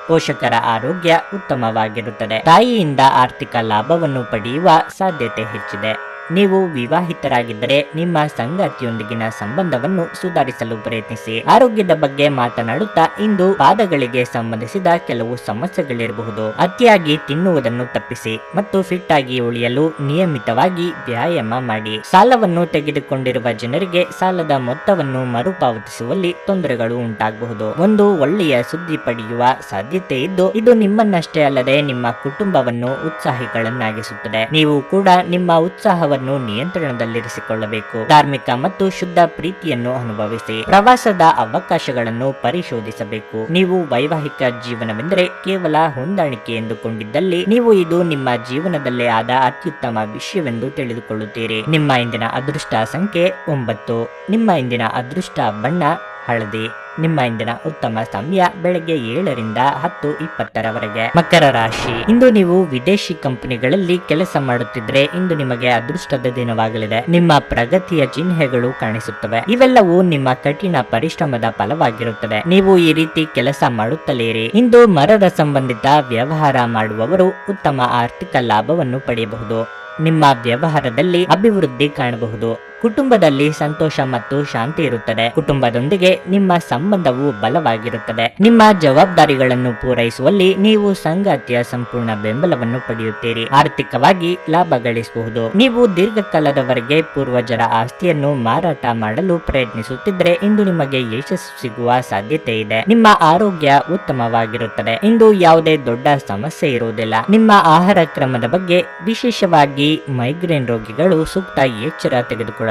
A: ಪೋಷಕರ ಆರೋಗ್ಯ ಉತ್ತಮವಾಗಿರುತ್ತದೆ. ತಾಯಿಯಿಂದ ಆರ್ಥಿಕ ಲಾಭವನ್ನು ಪಡೆಯುವ ಸಾಧ್ಯತೆ ಹೆಚ್ಚಿದೆ. ನೀವು ವಿವಾಹಿತರಾಗಿದ್ದರೆ ನಿಮ್ಮ ಸಂಗಾತಿಯೊಂದಿಗಿನ ಸಂಬಂಧವನ್ನು ಸುಧಾರಿಸಲು ಪ್ರಯತ್ನಿಸಿ. ಆರೋಗ್ಯದ ಬಗ್ಗೆ ಮಾತನಾಡುತ್ತಾ ಇಂದು ಪಾದಗಳಿಗೆ ಸಂಬಂಧಿಸಿದ ಕೆಲವು ಸಮಸ್ಯೆಗಳಿರಬಹುದು. ಅತಿಯಾಗಿ ತಿನ್ನುವುದನ್ನು ತಪ್ಪಿಸಿ ಮತ್ತು ಫಿಟ್ ಆಗಿ ಉಳಿಯಲು ನಿಯಮಿತವಾಗಿ ವ್ಯಾಯಾಮ ಮಾಡಿ. ಸಾಲವನ್ನು ತೆಗೆದುಕೊಂಡಿರುವ ಜನರಿಗೆ ಸಾಲದ ಮೊತ್ತವನ್ನು ಮರುಪಾವತಿಸುವಲ್ಲಿ ತೊಂದರೆಗಳು ಉಂಟಾಗಬಹುದು. ಒಂದು ಒಳ್ಳೆಯ ಸುದ್ದಿ ಪಡೆಯುವ ಸಾಧ್ಯತೆ ಇದ್ದು ಇದು ನಿಮ್ಮನ್ನಷ್ಟೇ ಅಲ್ಲದೆ ನಿಮ್ಮ ಕುಟುಂಬವನ್ನು ಉತ್ಸಾಹಿಗಳನ್ನಾಗಿಸುತ್ತದೆ. ನೀವು ಕೂಡ ನಿಮ್ಮ ಉತ್ಸಾಹವನ್ನು ಕೋಪವನ್ನು ನಿಯಂತ್ರಣದಲ್ಲಿರಿಸಿಕೊಳ್ಳಬೇಕು. ಧಾರ್ಮಿಕ ಮತ್ತು ಶುದ್ಧ ಪ್ರೀತಿಯನ್ನು ಅನುಭವಿಸಿ. ಪ್ರವಾಸದ ಅವಕಾಶಗಳನ್ನು ಪರಿಶೋಧಿಸಬೇಕು. ನೀವು ವೈವಾಹಿಕ ಜೀವನವೆಂದರೆ ಕೇವಲ ಹೊಂದಾಣಿಕೆ ಎಂದುಕೊಂಡಿದ್ದಲ್ಲಿ ನೀವು ಇದು ನಿಮ್ಮ ಜೀವನದಲ್ಲೇ ಆದ ಅತ್ಯುತ್ತಮ ವಿಷಯವೆಂದು ತಿಳಿದುಕೊಳ್ಳುತ್ತೀರಿ. ನಿಮ್ಮ ಇಂದಿನ ಅದೃಷ್ಟ ಸಂಖ್ಯೆ 9. ನಿಮ್ಮ ಇಂದಿನ ಅದೃಷ್ಟ ಬಣ್ಣ ಹಳದಿ. ನಿಮ್ಮ ಇಂದಿನ ಉತ್ತಮ ಸಮಯ ಬೆಳಗ್ಗೆ 7 ರಿಂದ 10:20 ಮಕರ ರಾಶಿ. ಇಂದು ನೀವು ವಿದೇಶಿ ಕಂಪನಿಗಳಲ್ಲಿ ಕೆಲಸ ಮಾಡುತ್ತಿದ್ರೆ ಇಂದು ನಿಮಗೆ ಅದೃಷ್ಟದ ದಿನವಾಗಲಿದೆ. ನಿಮ್ಮ ಪ್ರಗತಿಯ ಚಿಹ್ನೆಗಳು ಕಾಣಿಸುತ್ತವೆ. ಇವೆಲ್ಲವೂ ನಿಮ್ಮ ಕಠಿಣ ಪರಿಶ್ರಮದ ಫಲವಾಗಿರುತ್ತದೆ. ನೀವು ಈ ರೀತಿ ಕೆಲಸ ಮಾಡುತ್ತಲೇ ಇರಿ. ಇಂದು ಮರದ ಸಂಬಂಧಿತ ವ್ಯವಹಾರ ಮಾಡುವವರು ಉತ್ತಮ ಆರ್ಥಿಕ ಲಾಭವನ್ನು ಪಡೆಯಬಹುದು. ನಿಮ್ಮ ವ್ಯವಹಾರದಲ್ಲಿ ಅಭಿವೃದ್ಧಿ ಕಾಣಬಹುದು. ಕುಟುಂಬದಲ್ಲಿ ಸಂತೋಷ ಮತ್ತು ಶಾಂತಿ ಇರುತ್ತದೆ. ಕುಟುಂಬದೊಂದಿಗೆ ನಿಮ್ಮ ಸಂಬಂಧವು ಬಲವಾಗಿರುತ್ತದೆ. ನಿಮ್ಮ ಜವಾಬ್ದಾರಿಗಳನ್ನು ಪೂರೈಸುವಲ್ಲಿ ನೀವು ಸಂಗಾತಿಯ ಸಂಪೂರ್ಣ ಬೆಂಬಲವನ್ನು ಪಡೆಯುತ್ತೀರಿ. ಆರ್ಥಿಕವಾಗಿ ಲಾಭ ಗಳಿಸಬಹುದು. ನೀವು ದೀರ್ಘಕಾಲದವರೆಗೆ ಪೂರ್ವಜರ ಆಸ್ತಿಯನ್ನು ಮಾರಾಟ ಮಾಡಲು ಪ್ರಯತ್ನಿಸುತ್ತಿದ್ದರೆ ಇಂದು ನಿಮಗೆ ಯಶಸ್ಸು ಸಿಗುವ ಸಾಧ್ಯತೆ ಇದೆ. ನಿಮ್ಮ ಆರೋಗ್ಯ ಉತ್ತಮವಾಗಿರುತ್ತದೆ. ಇಂದು ಯಾವುದೇ ದೊಡ್ಡ ಸಮಸ್ಯೆ ಇರುವುದಿಲ್ಲ. ನಿಮ್ಮ ಆಹಾರ ಕ್ರಮದ ಬಗ್ಗೆ ವಿಶೇಷವಾಗಿ ಮೈಗ್ರೇನ್ ರೋಗಿಗಳು ಸೂಕ್ತ ಎಚ್ಚರ ತೆಗೆದುಕೊಳ್ಳಬೇಕು.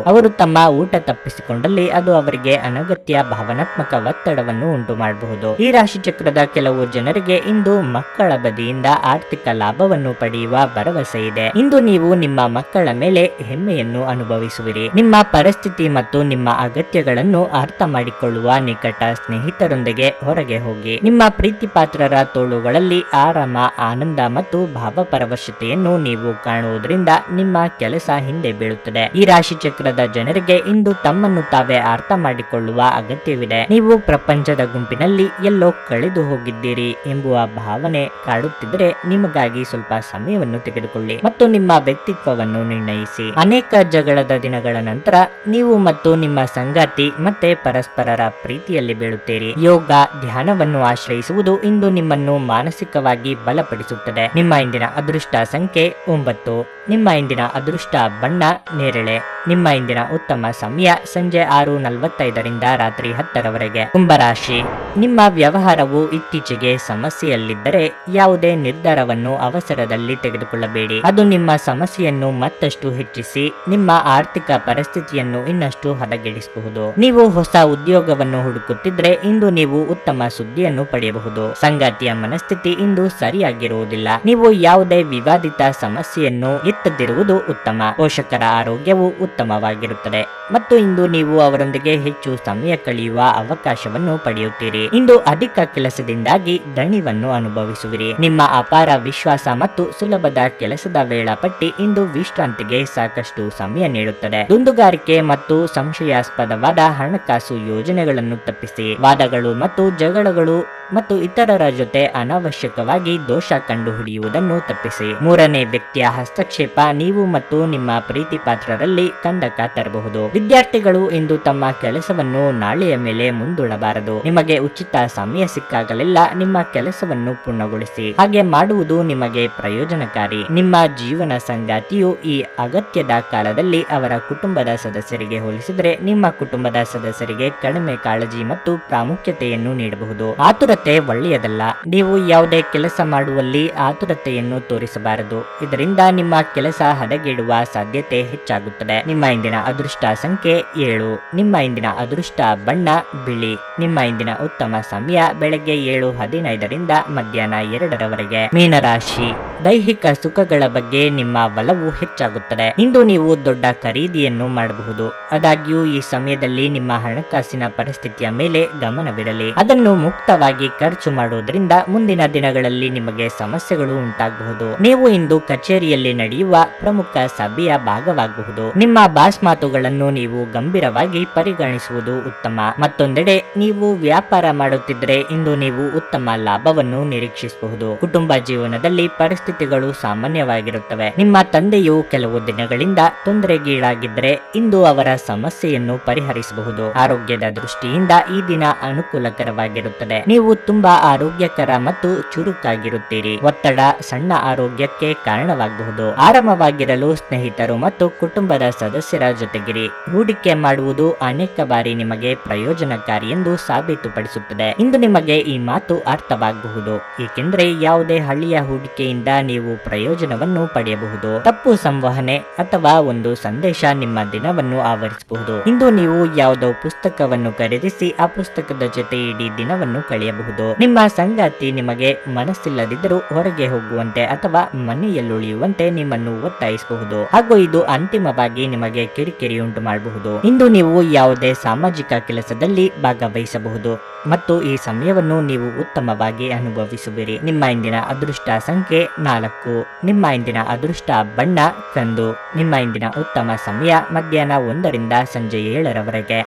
A: ಅವರು ತಮ್ಮ ಊಟ ತಪ್ಪಿಸಿಕೊಂಡಲ್ಲಿ ಅದು ಅವರಿಗೆ ಅನಗತ್ಯ ಭಾವನಾತ್ಮಕ ಒತ್ತಡವನ್ನು ಉಂಟು ಮಾಡಬಹುದು. ಈ ರಾಶಿ ಚಕ್ರದ ಕೆಲವು ಜನರಿಗೆ ಇಂದು ಮಕ್ಕಳ ಬದಿಯಿಂದ ಆರ್ಥಿಕ ಲಾಭವನ್ನು ಪಡೆಯುವ ಭರವಸೆ ಇದೆ. ಇಂದು ನೀವು ನಿಮ್ಮ ಮಕ್ಕಳ ಮೇಲೆ ಹೆಮ್ಮೆಯನ್ನು ಅನುಭವಿಸುವಿರಿ. ನಿಮ್ಮ ಪರಿಸ್ಥಿತಿ ಮತ್ತು ನಿಮ್ಮ ಅಗತ್ಯಗಳನ್ನು ಅರ್ಥ ಮಾಡಿಕೊಳ್ಳುವ ನಿಕಟ ಸ್ನೇಹಿತರೊಂದಿಗೆ ಹೊರಗೆ ಹೋಗಿ. ನಿಮ್ಮ ಪ್ರೀತಿ ಪಾತ್ರರ ತೋಳುಗಳಲ್ಲಿ ಆರಾಮ, ಆನಂದ ಮತ್ತು ಭಾವಪರವಶತೆಯನ್ನು ನೀವು ಕಾಣುವುದರಿಂದ ನಿಮ್ಮ ಕೆಲಸ ಹಿಂದೆ ಬೀಳುತ್ತದೆ. ಈ ರಾಶಿ ಚಕ್ರದ ಜನರಿಗೆ ಇಂದು ತಮ್ಮನ್ನು ತಾವೇ ಅರ್ಥ ಮಾಡಿಕೊಳ್ಳುವ ಅಗತ್ಯವಿದೆ. ನೀವು ಪ್ರಪಂಚದ ಗುಂಪಿನಲ್ಲಿ ಎಲ್ಲೋ ಕಳೆದು ಹೋಗಿದ್ದೀರಿ ಎಂಬುವ ಭಾವನೆ ಕಾಡುತ್ತಿದ್ದರೆ ನಿಮಗಾಗಿ ಸ್ವಲ್ಪ ಸಮಯವನ್ನು ತೆಗೆದುಕೊಳ್ಳಿ ಮತ್ತು ನಿಮ್ಮ ವ್ಯಕ್ತಿತ್ವವನ್ನು ನಿರ್ಣಯಿಸಿ. ಅನೇಕ ಜಗಳದ ದಿನಗಳ ನಂತರ ನೀವು ಮತ್ತು ನಿಮ್ಮ ಸಂಗಾತಿ ಮತ್ತೆ ಪರಸ್ಪರರ ಪ್ರೀತಿಯಲ್ಲಿ ಬೀಳುತ್ತೀರಿ. ಯೋಗ, ಧ್ಯಾನವನ್ನು ಆಶ್ರಯಿಸುವುದು ಇಂದು ನಿಮ್ಮನ್ನು ಮಾನಸಿಕವಾಗಿ ಬಲಪಡಿಸುತ್ತದೆ. ನಿಮ್ಮ ಇಂದಿನ ಅದೃಷ್ಟ ಸಂಖ್ಯೆ 9. ನಿಮ್ಮ ಇಂದಿನ ಅದೃಷ್ಟ ಬಣ್ಣ ನೇರಳೆ. ನಿಮ್ಮ ಇಂದಿನ ಉತ್ತಮ ಸಮಯ ಸಂಜೆ 6:45 ರಿಂದ ರಾತ್ರಿ 10 ಕುಂಭರಾಶಿ. ನಿಮ್ಮ ವ್ಯವಹಾರವು ಇತ್ತೀಚೆಗೆ ಸಮಸ್ಯೆಯಲ್ಲಿದ್ದರೆ ಯಾವುದೇ ನಿರ್ಧಾರವನ್ನು ಅವಸರದಲ್ಲಿ ತೆಗೆದುಕೊಳ್ಳಬೇಡಿ. ಅದು ನಿಮ್ಮ ಸಮಸ್ಯೆಯನ್ನು ಮತ್ತಷ್ಟು ಹೆಚ್ಚಿಸಿ ನಿಮ್ಮ ಆರ್ಥಿಕ ಪರಿಸ್ಥಿತಿಯನ್ನು ಇನ್ನಷ್ಟು ಹದಗೆಡಿಸಬಹುದು. ನೀವು ಹೊಸ ಉದ್ಯೋಗವನ್ನು ಹುಡುಕುತ್ತಿದ್ರೆ ಇಂದು ನೀವು ಉತ್ತಮ ಸುದ್ದಿಯನ್ನು ಪಡೆಯಬಹುದು. ಸಂಗಾತಿಯ ಮನಸ್ಥಿತಿ ಇಂದು ಸರಿಯಾಗಿರುವುದಿಲ್ಲ. ನೀವು ಯಾವುದೇ ವಿವಾದಿತ ಸಮಸ್ಯೆಯನ್ನು ಎತ್ತದಿರುವುದು ಉತ್ತಮ. ಪೋಷಕರ ಆರೋಗ್ಯವು ಉತ್ತಮವಾಗಿರುತ್ತದೆ ಮತ್ತು ಇಂದು ನೀವು ಅವರೊಂದಿಗೆ ಹೆಚ್ಚು ಸಮಯ ಕಳೆಯುವ ಅವಕಾಶವನ್ನು ಪಡೆಯುತ್ತೀರಿ. ಇಂದು ಅಧಿಕ ಕೆಲಸದಿಂದಾಗಿ ದಣಿವನ್ನು ಅನುಭವಿಸುವಿರಿ. ನಿಮ್ಮ ಅಪಾರ ವಿಶ್ವಾಸ ಮತ್ತು ಸುಲಭದ ಕೆಲಸದ ವೇಳಾಪಟ್ಟಿ ಇಂದು ವಿಶ್ರಾಂತಿಗೆ ಸಾಕಷ್ಟು ಸಮಯ ನೀಡುತ್ತದೆ. ದುಂದುಗಾರಿಕೆ ಮತ್ತು ಸಂಶಯಾಸ್ಪದವಾದ ಹಣಕಾಸು ಯೋಜನೆಗಳನ್ನು ತಪ್ಪಿಸಿ. ವಾದಗಳು ಮತ್ತು ಜಗಳಗಳು ಮತ್ತು ಇತರರ ಜೊತೆ ಅನಾವಶ್ಯಕವಾಗಿ ದೋಷ ಕಂಡುಹಿಡಿಯುವುದನ್ನು ತಪ್ಪಿಸಿ. ಮೂರನೇ ವ್ಯಕ್ತಿಯ ಹಸ್ತಕ್ಷೇಪ ನೀವು ಮತ್ತು ನಿಮ್ಮ ಪ್ರೀತಿ ಪಾತ್ರರಲ್ಲಿ ಕಂದಕ ತರಬಹುದು. ವಿದ್ಯಾರ್ಥಿಗಳು ಇಂದು ತಮ್ಮ ಕೆಲಸವನ್ನು ನಾಳೆಯ ಮೇಲೆ ಮುಂದೂಡಬಾರದು. ನಿಮಗೆ ಉಚಿತ ಸಮಯ ಸಿಕ್ಕಾಗಲೆಲ್ಲ ನಿಮ್ಮ ಕೆಲಸವನ್ನು ಪೂರ್ಣಗೊಳಿಸಿ. ಹಾಗೆ ಮಾಡುವುದು ನಿಮಗೆ ಪ್ರಯೋಜನಕಾರಿ. ನಿಮ್ಮ ಜೀವನ ಸಂಗಾತಿಯು ಈ ಅಗತ್ಯದ ಕಾಲದಲ್ಲಿ ಅವರ ಕುಟುಂಬದ ಸದಸ್ಯರಿಗೆ ಹೋಲಿಸಿದರೆ ನಿಮ್ಮ ಕುಟುಂಬದ ಸದಸ್ಯರಿಗೆ ಕಡಿಮೆ ಕಾಳಜಿ ಮತ್ತು ಪ್ರಾಮುಖ್ಯತೆಯನ್ನು ನೀಡಬಹುದು. ಆತುರತೆ ಒಳ್ಳೆಯದಲ್ಲ. ನೀವು ಯಾವುದೇ ಕೆಲಸ ಮಾಡುವಲ್ಲಿ ಆತುರತೆಯನ್ನು ತೋರಿಸಬಾರದು. ಇದರಿಂದ ನಿಮ್ಮ ಕೆಲಸ ಹದಗೆಡುವ ಸಾಧ್ಯತೆ ಹೆಚ್ಚಾಗುತ್ತದೆ. ನಿಮ್ಮ ಇಂದಿನ ಅದೃಷ್ಟ ಸಂಖ್ಯೆ 7. ನಿಮ್ಮ ಇಂದಿನ ಅದೃಷ್ಟ ಬಣ್ಣ ಬಿಳಿ. ನಿಮ್ಮ ಇಂದಿನ ಉತ್ತಮ ಸಮಯ ಬೆಳಗ್ಗೆ 7:15 ರಿಂದ ಮಧ್ಯಾಹ್ನ 2 ಮೀನರಾಶಿ. ದೈಹಿಕ ಸುಖಗಳ ಬಗ್ಗೆ ನಿಮ್ಮ ಒಲವು ಹೆಚ್ಚಾಗುತ್ತದೆ. ಇಂದು ನೀವು ದೊಡ್ಡ ಖರೀದಿಯನ್ನು ಮಾಡಬಹುದು. ಆದಾಗ್ಯೂ ಈ ಸಮಯದಲ್ಲಿ ನಿಮ್ಮ ಹಣಕಾಸಿನ ಪರಿಸ್ಥಿತಿಯ ಮೇಲೆ ಗಮನವಿರಲಿ. ಅದನ್ನು ಮುಕ್ತವಾಗಿ ಖರ್ಚು ಮಾಡುವುದರಿಂದ ಮುಂದಿನ ದಿನಗಳಲ್ಲಿ ನಿಮಗೆ ಸಮಸ್ಯೆಗಳು ಉಂಟಾಗಬಹುದು. ನೀವು ಇಂದು ಕಚೇರಿಯಲ್ಲಿ ನಡೆಯುವ ಪ್ರಮುಖ ಸಭೆಯ ಭಾಗವಾಗಬಹುದು. ನಿಮ್ಮ ಬಾಸ್ ಮಾತುಗಳನ್ನು ನೀವು ಗಂಭೀರವಾಗಿ ಪರಿಗಣಿಸುವುದು ಉತ್ತಮ. ಮತ್ತೊಂದೆಡೆ ನೀವು ವ್ಯಾಪಾರ ಮಾಡುತ್ತಿದ್ದರೆ ಇಂದು ನೀವು ಉತ್ತಮ ಲಾಭವನ್ನು ನಿರೀಕ್ಷಿಸಬಹುದು. ಕುಟುಂಬ ಜೀವನದಲ್ಲಿ ಪರಿಸ್ಥಿತಿಗಳು ಸಾಮಾನ್ಯವಾಗಿರುತ್ತವೆ. ನಿಮ್ಮ ತಂದೆಯು ಕೆಲವು ದಿನಗಳಿಂದ ತೊಂದರೆಗೀಡಾಗಿದ್ದರೆ ಇಂದು ಅವರ ಸಮಸ್ಯೆಯನ್ನು ಪರಿಹರಿಸಬಹುದು. ಆರೋಗ್ಯದ ದೃಷ್ಟಿಯಿಂದ ಈ ದಿನ ಅನುಕೂಲಕರವಾಗಿರುತ್ತದೆ. ನೀವು ತುಂಬಾ ಆರೋಗ್ಯಕರ ಮತ್ತು ಚುರುಕಾಗಿರುತ್ತೀರಿ. ಒತ್ತಡ ಸಣ್ಣ ಆರೋಗ್ಯಕ್ಕೆ ಕಾರಣವಾಗಬಹುದು. ಆರಾಮವಾಗಿರಲು ಸ್ನೇಹಿತರು ಮತ್ತು ಕುಟುಂಬದ ಸದಸ್ಯರ ಜೊತೆಗಿರಿ. ಹೂಡಿಕೆ ಮಾಡುವುದು ಅನೇಕ ಬಾರಿ ನಿಮಗೆ ಪ್ರಯೋಜನಕಾರಿ ಎಂದು ಸಾಬೀತುಪಡಿಸುತ್ತದೆ. ಇಂದು ನಿಮಗೆ ಈ ಮಾತು ಅರ್ಥವಾಗಬಹುದು, ಏಕೆಂದರೆ ಯಾವುದೇ ಹಳ್ಳಿಯ ಹೂಡಿಕೆಯಿಂದ ನೀವು ಪ್ರಯೋಜನವನ್ನು ಪಡೆಯಬಹುದು. ತಪ್ಪು ಸಂವಹನೆ ಅಥವಾ ಒಂದು ಸಂದೇಶ ನಿಮ್ಮ ದಿನವನ್ನು ಆವರಿಸಬಹುದು. ಇಂದು ನೀವು ಯಾವುದೋ ಪುಸ್ತಕವನ್ನು ಖರೀದಿಸಿ ಆ ಪುಸ್ತಕದ ಜೊತೆ ಇಡೀ ದಿನವನ್ನು ಕಳೆಯಬಹುದು. ನಿಮ್ಮ ಸಂಗಾತಿ ನಿಮಗೆ ಮನಸ್ಸಿಲ್ಲದಿದ್ದರೂ ಹೊರಗೆ ಹೋಗುವಂತೆ ಅಥವಾ ಮನೆಯಲ್ಲುಳಿಯುವಂತೆ ನಿಮ್ಮನ್ನು ಒತ್ತಾಯಿಸಬಹುದು ಹಾಗೂ ಇದು ಅಂತಿಮವಾಗಿ ನಿಮಗೆ ಕಿರಿಕಿರಿ ಉಂಟು ಮಾಡಬಹುದು. ಇಂದು ನೀವು ಯಾವುದೇ ಸಾಮಾಜಿಕ ಕೆಲಸದಲ್ಲಿ ಭಾಗವಹಿಸಬಹುದು ಮತ್ತು ಈ ಸಮಯವನ್ನು ನೀವು ಉತ್ತಮವಾಗಿ ಅನುಭವಿಸುವಿರಿ. ನಿಮ್ಮ ಇಂದಿನ ಅದೃಷ್ಟ ಸಂಖ್ಯೆ 4. ನಿಮ್ಮ ಇಂದಿನ ಅದೃಷ್ಟ ಬಣ್ಣ ಕಂದು. ನಿಮ್ಮ ಇಂದಿನ ಉತ್ತಮ ಸಮಯ ಮಧ್ಯಾಹ್ನ 1 ರಿಂದ ಸಂಜೆ 7 ರವರೆಗೆ.